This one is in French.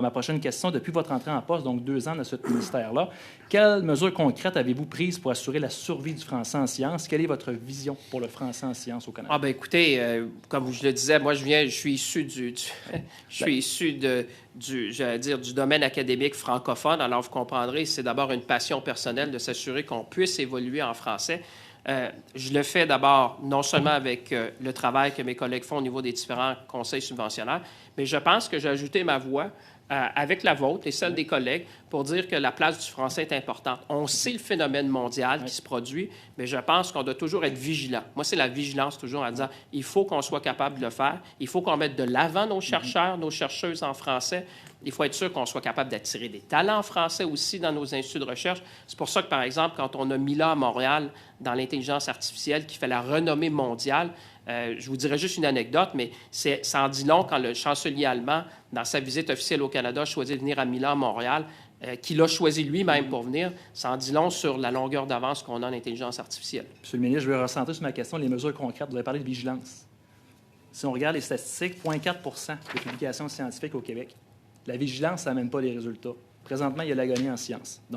Ma prochaine question, depuis votre entrée en poste, donc 2 ans dans ce ministère-là, quelles mesures concrètes avez-vous prises pour assurer la survie du français en sciences? Quelle est votre vision pour le français en sciences au Canada? Ah ben écoutez, comme je le disais, moi je suis issu du domaine académique francophone. Alors vous comprendrez, c'est d'abord une passion personnelle de s'assurer qu'on puisse évoluer en français. Je le fais d'abord non seulement avec le travail que mes collègues font au niveau des différents conseils subventionnaires, mais je pense que j'ai ajouté ma voix avec la vôtre et celle des collègues pour dire que la place du français est importante. On sait le phénomène mondial qui se produit, mais je pense qu'on doit toujours être vigilant. Moi, c'est la vigilance toujours en disant il faut qu'on soit capable de le faire, il faut qu'on mette de l'avant nos chercheurs, nos chercheuses en français. Il faut être sûr qu'on soit capable d'attirer des talents en français aussi dans nos instituts de recherche. C'est pour ça que, par exemple, quand on a Mila à Montréal dans l'intelligence artificielle qui fait la renommée mondiale, je vous dirais juste une anecdote, mais ça en dit long quand le chancelier allemand, dans sa visite officielle au Canada, choisit de venir à Milan, Montréal, qu'il a choisi lui-même pour venir. Ça en dit long sur la longueur d'avance qu'on a en intelligence artificielle. Monsieur le ministre, je vais recentrer sur ma question, les mesures concrètes. Vous avez parlé de vigilance. Si on regarde les statistiques, 0,4 % de publications scientifiques au Québec. La vigilance, ça n'amène pas les résultats. Présentement, il y a l'agonie en sciences. Donc,